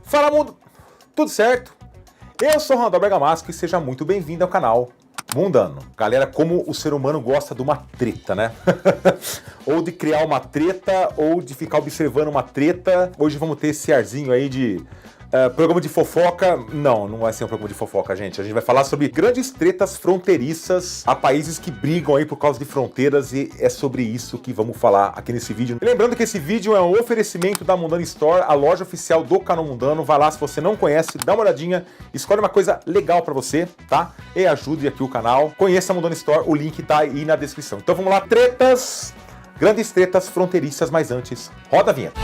Fala mundo, tudo certo? Eu sou o Randall Bergamasco e seja muito bem-vindo ao canal Mundano. Galera, como o ser humano gosta de uma treta, né? Ou de criar uma treta, ou de ficar observando uma treta. Hoje vamos ter esse arzinho aí de programa de fofoca. Não vai ser um programa de fofoca, gente. A gente vai falar sobre grandes tretas fronteiriças a países que brigam aí por causa de fronteiras, e é sobre isso que vamos falar aqui nesse vídeo. E lembrando que esse vídeo é um oferecimento da Mundano Store, a loja oficial do canal Mundano. Vai lá, se você não conhece, dá uma olhadinha, escolhe uma coisa legal pra você, tá? E ajude aqui o canal. Conheça a Mundano Store, o link tá aí na descrição. Então vamos lá, tretas, grandes tretas fronteiriças, mas antes, roda a vinheta.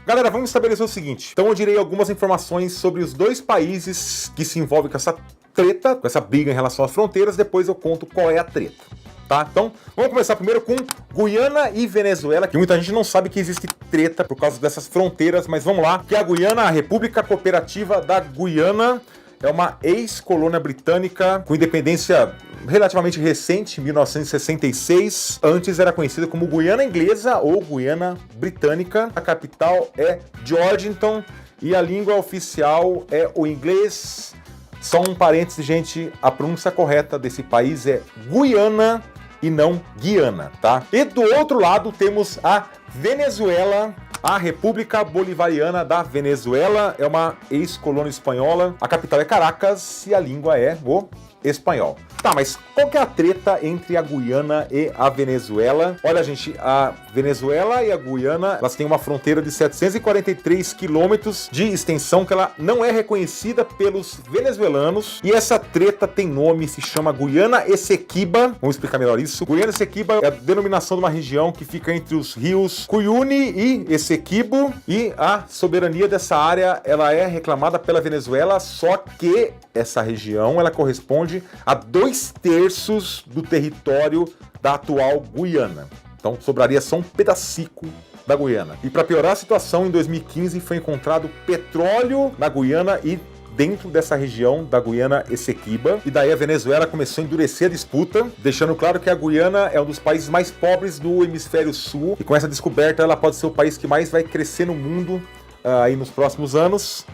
Galera, vamos estabelecer o seguinte. Então eu direi algumas informações sobre os dois países que se envolvem com essa treta, com essa briga em relação às fronteiras, depois eu conto qual é a treta, tá? Então, vamos começar primeiro com Guiana e Venezuela, que muita gente não sabe que existe treta por causa dessas fronteiras, mas vamos lá. Que a Guiana, a República Cooperativa da Guiana, é uma ex-colônia britânica com independência relativamente recente, 1966. Antes era conhecida como Guiana Inglesa ou Guiana Britânica. A capital é Georgetown e a língua oficial é o inglês. Só um parênteses, gente, a pronúncia correta desse país é Guiana e não Guiana, tá? E do outro lado temos a Venezuela. A República Bolivariana da Venezuela é uma ex-colônia espanhola. A capital é Caracas e a língua é o espanhol. Tá, mas qual que é a treta entre a Guiana e a Venezuela? Olha, gente, a Venezuela e a Guiana, elas têm uma fronteira de 743 quilômetros de extensão que ela não é reconhecida pelos venezuelanos. E essa treta tem nome, se chama Guiana Essequiba. Vamos explicar melhor isso. Guiana Essequiba é a denominação de uma região que fica entre os rios Cuyuni e Essequibo. E a soberania dessa área, ela é reclamada pela Venezuela, só que essa região, ela corresponde a 2/3 do território da atual Guiana. Então sobraria só um pedacico da Guiana. E para piorar a situação, em 2015 foi encontrado petróleo na Guiana e dentro dessa região da Guiana Essequiba. E daí a Venezuela começou a endurecer a disputa, deixando claro que a Guiana é um dos países mais pobres do hemisfério sul. E com essa descoberta, ela pode ser o país que mais vai crescer no mundo aí nos próximos anos.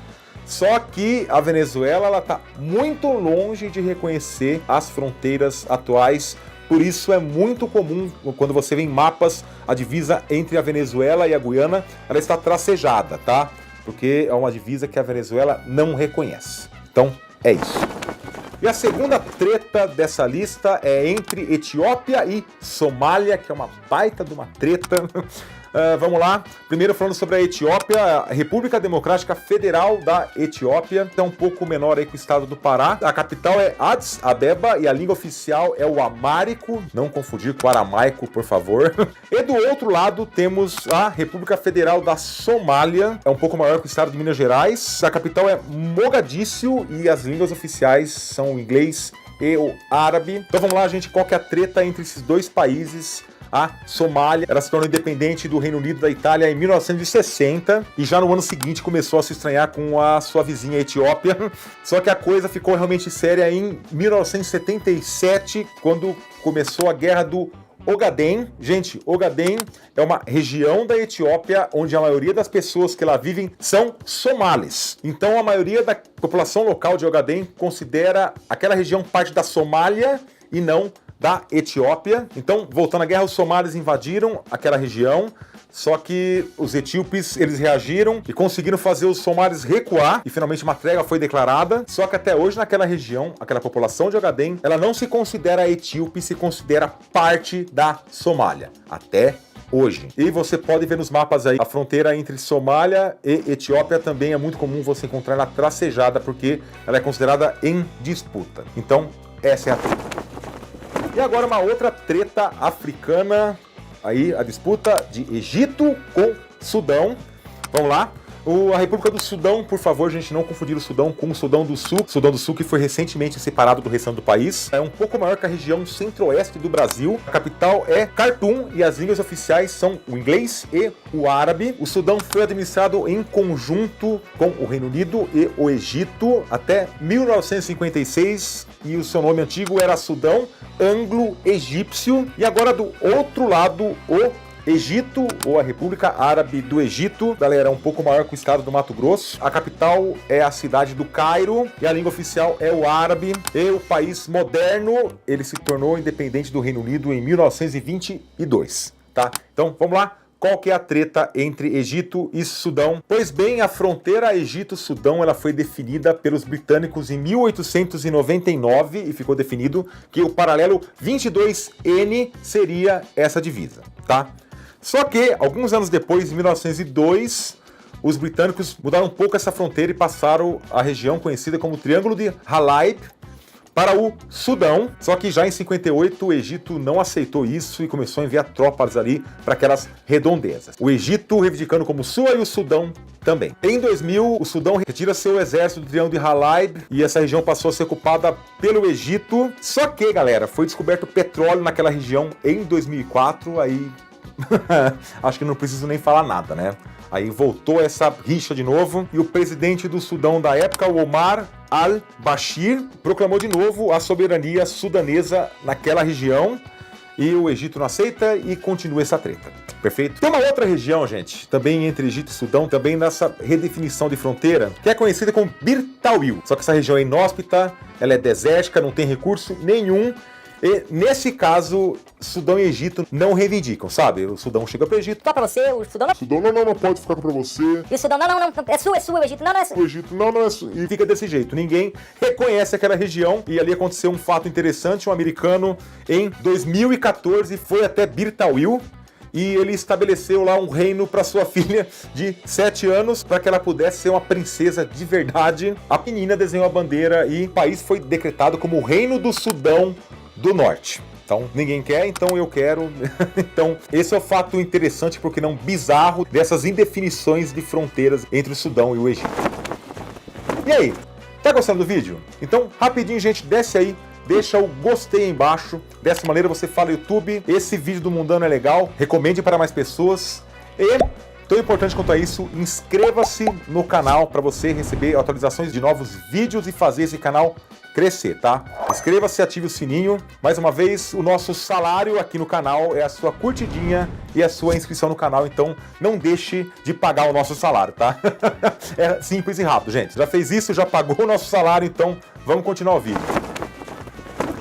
Só que a Venezuela, ela está muito longe de reconhecer as fronteiras atuais. Por isso é muito comum, quando você vê em mapas, a divisa entre a Venezuela e a Guiana, ela está tracejada, tá? Porque é uma divisa que a Venezuela não reconhece. Então, é isso. E a segunda treta dessa lista é entre Etiópia e Somália, que é uma baita de uma treta. Vamos lá, primeiro falando sobre a Etiópia, a República Democrática Federal da Etiópia, é um pouco menor aí que o estado do Pará. A capital é Addis Abeba e a língua oficial é o amárico, não confundir com o aramaico, por favor. E do outro lado temos a República Federal da Somália, é um pouco maior que o estado de Minas Gerais. A capital é Mogadíscio e as línguas oficiais são o inglês e o árabe. Então vamos lá, gente, qual que é a treta entre esses dois países? A Somália, ela se tornou independente do Reino Unido e da Itália em 1960 e já no ano seguinte começou a se estranhar com a sua vizinha Etiópia. Só que a coisa ficou realmente séria em 1977, quando começou a Guerra do Ogaden. Gente, Ogaden é uma região da Etiópia onde a maioria das pessoas que lá vivem são somalis. Então a maioria da população local de Ogaden considera aquela região parte da Somália e não da Etiópia. Então, voltando à guerra, os somalis invadiram aquela região, só que os etíopes, eles reagiram e conseguiram fazer os somalis recuar, e finalmente uma trégua foi declarada. Só que até hoje naquela região, aquela população de Ogaden, ela não se considera etíope, se considera parte da Somália. Até hoje. E você pode ver nos mapas aí, a fronteira entre Somália e Etiópia também é muito comum você encontrar ela tracejada, porque ela é considerada em disputa. Então, essa é a treta. E agora uma outra treta africana, aí a disputa de Egito com Sudão. Vamos lá. A República do Sudão, por favor, gente, não confundir o Sudão com o Sudão do Sul. Sudão do Sul que foi recentemente separado do restante do país. É um pouco maior que a região centro-oeste do Brasil. A capital é Khartoum e as línguas oficiais são o inglês e o árabe. O Sudão foi administrado em conjunto com o Reino Unido e o Egito até 1956 e o seu nome antigo era Sudão anglo-egípcio. E agora do outro lado, o Egito, ou a República Árabe do Egito. Galera, é um pouco maior que o estado do Mato Grosso. A capital é a cidade do Cairo e a língua oficial é o árabe. E o país moderno, ele se tornou independente do Reino Unido em 1922, tá? Então, vamos lá. Qual que é a treta entre Egito e Sudão? Pois bem, a fronteira Egito-Sudão ela foi definida pelos britânicos em 1899 e ficou definido que o paralelo 22N seria essa divisa, tá? Só que, alguns anos depois, em 1902, os britânicos mudaram um pouco essa fronteira e passaram a região conhecida como Triângulo de Halaib para o Sudão, só que já em 58 o Egito não aceitou isso e começou a enviar tropas ali para aquelas redondezas. O Egito reivindicando como sua e o Sudão também. Em 2000, o Sudão retira seu exército do Triângulo de Halaib e essa região passou a ser ocupada pelo Egito. Só que, galera, foi descoberto petróleo naquela região em 2004, aí acho que não preciso nem falar nada, né? Aí voltou essa rixa de novo e o presidente do Sudão da época, o Omar al-Bashir, proclamou de novo a soberania sudanesa naquela região e o Egito não aceita e continua essa treta. Perfeito? Tem uma outra região, gente, também entre Egito e Sudão, também nessa redefinição de fronteira, que é conhecida como Bir Tawil. Só que essa região é inóspita, ela é desértica, não tem recurso nenhum. E, nesse caso, Sudão e Egito não reivindicam, sabe? O Sudão chega pro Egito. Tá pra você, o Sudão não... Sudão, não pode ficar pra você. E o Sudão, não, é sua, o Egito, não é sua. O Egito, não é sua. E fica desse jeito. Ninguém reconhece aquela região. E ali aconteceu um fato interessante. Um americano, em 2014, foi até Bir Tawil. E ele estabeleceu lá um reino para sua filha de 7 anos, para que ela pudesse ser uma princesa de verdade. A menina desenhou a bandeira e o país foi decretado como o Reino do Sudão do Norte. Então, ninguém quer, então eu quero. Então, esse é o fato interessante, porque não bizarro, dessas indefinições de fronteiras entre o Sudão e o Egito. E aí, tá gostando do vídeo? Então, rapidinho, gente, desce aí, deixa o gostei aí embaixo. Dessa maneira você fala YouTube, esse vídeo do Mundano é legal, recomende para mais pessoas. E, tão importante quanto a isso, inscreva-se no canal para você receber atualizações de novos vídeos e fazer esse canal crescer, tá? Inscreva-se, ative o sininho. Mais uma vez, o nosso salário aqui no canal é a sua curtidinha e a sua inscrição no canal, então não deixe de pagar o nosso salário, tá? É simples e rápido, gente. Já fez isso, já pagou o nosso salário, então vamos continuar o vídeo.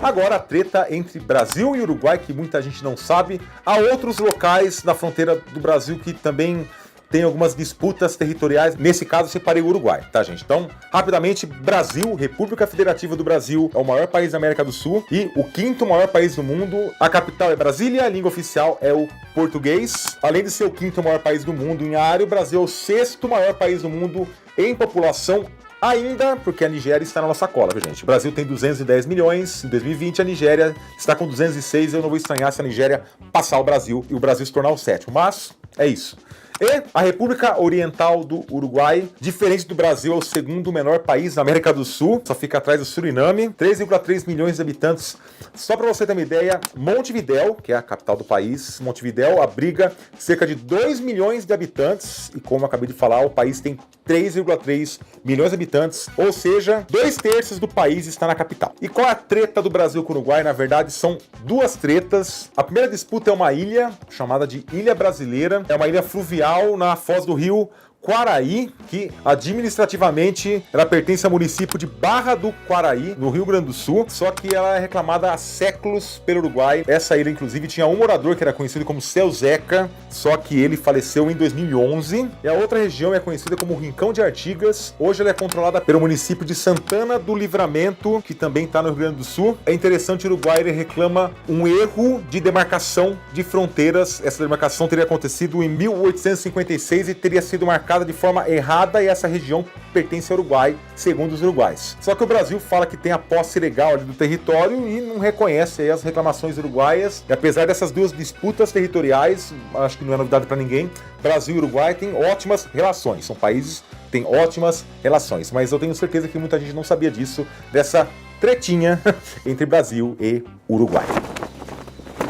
Agora a treta entre Brasil e Uruguai, que muita gente não sabe. Há outros locais na fronteira do Brasil que também tem algumas disputas territoriais. Nesse caso, eu separei o Uruguai, tá, gente? Então, rapidamente, Brasil, República Federativa do Brasil, é o maior país da América do Sul e o 5º maior país do mundo. A capital é Brasília, a língua oficial é o português. Além de ser o 5º maior país do mundo em área, o Brasil é o 6º maior país do mundo em população. Ainda, porque a Nigéria está na nossa cola, viu, gente? O Brasil tem 210 milhões, em 2020 a Nigéria está com 206, eu não vou estranhar se a Nigéria passar o Brasil e o Brasil se tornar o 7º, mas é isso. E a República Oriental do Uruguai, diferente do Brasil, é o 2º menor país da América do Sul, só fica atrás do Suriname, 3,3 milhões de habitantes. Só para você ter uma ideia, Montevidéu, que é a capital do país, Montevidéu abriga cerca de 2 milhões de habitantes, e como eu acabei de falar, o país tem 3,3 milhões de habitantes, ou seja, 2/3 do país está na capital. E qual é a treta do Brasil com o Uruguai? Na verdade, são duas tretas. A primeira disputa é uma ilha, chamada de Ilha Brasileira, é uma ilha fluvial na foz do rio Quaraí, que administrativamente ela pertence ao município de Barra do Quaraí, no Rio Grande do Sul, só que ela é reclamada há séculos pelo Uruguai. Essa ilha, inclusive, tinha um morador que era conhecido como Seu Zeca, só que ele faleceu em 2011. E a outra região é conhecida como Rincão de Artigas. Hoje ela é controlada pelo município de Santana do Livramento, que também está no Rio Grande do Sul. É interessante, o Uruguai ele reclama um erro de demarcação de fronteiras. Essa demarcação teria acontecido em 1856 e teria sido marcada de forma errada, e essa região pertence ao Uruguai, segundo os uruguais. Só que o Brasil fala que tem a posse legal ali do território e não reconhece aí as reclamações uruguaias. E apesar dessas duas disputas territoriais, acho que não é novidade para ninguém, Brasil e Uruguai têm ótimas relações, são países que têm ótimas relações, mas eu tenho certeza que muita gente não sabia disso, dessa tretinha entre Brasil e Uruguai.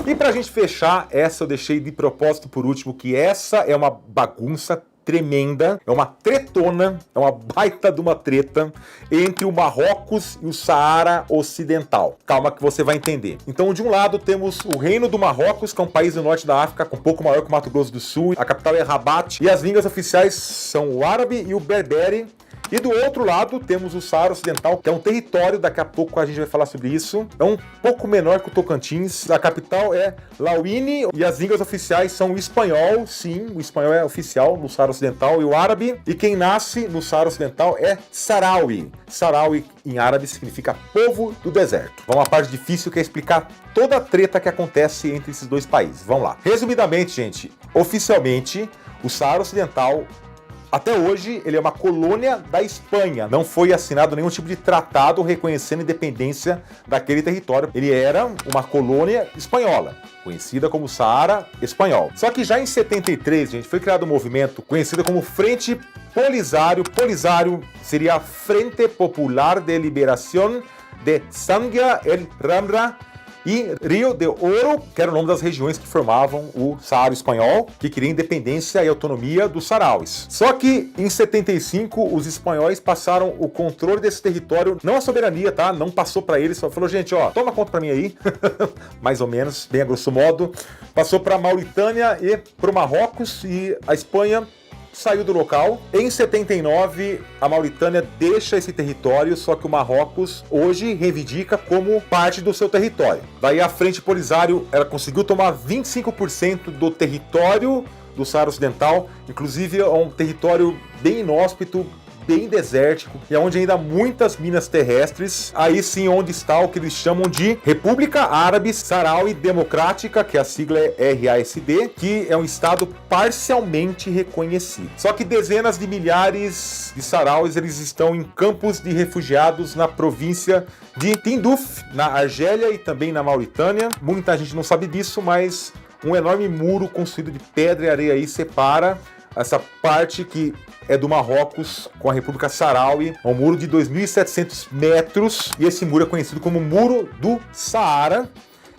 E pra gente fechar, essa eu deixei de propósito por último, que essa é uma bagunça tremenda, é uma tretona, é uma baita de uma treta entre o Marrocos e o Saara Ocidental. Calma que você vai entender. Então, de um lado, temos o Reino do Marrocos, que é um país do norte da África, um pouco maior que o Mato Grosso do Sul. A capital é Rabat, e as línguas oficiais são o árabe e o berbere. E do outro lado temos o Saara Ocidental, que é um território, daqui a pouco a gente vai falar sobre isso. É um pouco menor que o Tocantins. A capital é Lauini e as línguas oficiais são o espanhol, sim, o espanhol é oficial no Saara Ocidental, e o árabe. E quem nasce no Saara Ocidental é Sahrawi. Sahrawi em árabe significa povo do deserto. Vamos à parte difícil, que é explicar toda a treta que acontece entre esses dois países. Vamos lá. Resumidamente, gente, oficialmente o Saara Ocidental, até hoje, ele é uma colônia da Espanha. Não foi assinado nenhum tipo de tratado reconhecendo a independência daquele território. Ele era uma colônia espanhola, conhecida como Saara Espanhol. Só que já em 73, gente, foi criado um movimento conhecido como Frente Polisario. Polisario seria a Frente Popular de Liberación de Sangia el Ramra e Rio de Oro, que era o nome das regiões que formavam o Saara Espanhol, que queria independência e autonomia dos sarauis. Só que em 75 os espanhóis passaram o controle desse território, não a soberania, tá? Não passou para eles, só falou, gente, ó, toma conta para mim aí, mais ou menos, bem a grosso modo. Passou para Mauritânia e para o Marrocos, e a Espanha saiu do local. Em 79, a Mauritânia deixa esse território, só que o Marrocos hoje reivindica como parte do seu território. Daí a Frente Polisario, ela conseguiu tomar 25% do território do Saara Ocidental, inclusive é um território bem inóspito, bem desértico, e onde ainda há muitas minas terrestres. Aí sim, onde está o que eles chamam de República Árabe Sahrawi Democrática, que a sigla é RASD, que é um estado parcialmente reconhecido. Só que dezenas de milhares de sarauis, eles estão em campos de refugiados na província de Tindouf, na Argélia e também na Mauritânia. Muita gente não sabe disso, mas um enorme muro construído de pedra e areia aí separa essa parte que é do Marrocos com a República Sahrawi. É um muro de 2.700 metros, e esse muro é conhecido como Muro do Saara.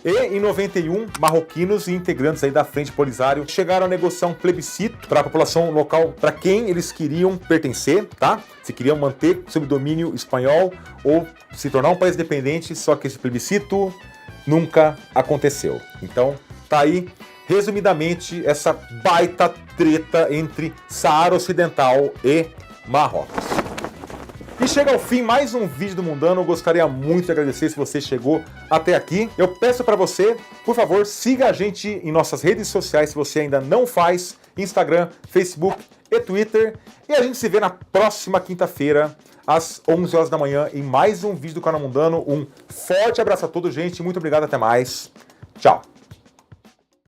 E em 91, marroquinos e integrantes aí da Frente Polisario chegaram a negociar um plebiscito para a população local, para quem eles queriam pertencer, tá? Se queriam manter sob domínio espanhol ou se tornar um país independente, só que esse plebiscito nunca aconteceu. Então, tá aí, resumidamente, essa baita treta entre Saara Ocidental e Marrocos. E chega ao fim mais um vídeo do Mundano. Eu gostaria muito de agradecer se você chegou até aqui. Eu peço para você, por favor, siga a gente em nossas redes sociais se você ainda não faz, Instagram, Facebook e Twitter. E a gente se vê na próxima quinta-feira, às 11 horas da manhã, em mais um vídeo do canal Mundano. Um forte abraço a todos, gente. Muito obrigado, até mais. Tchau.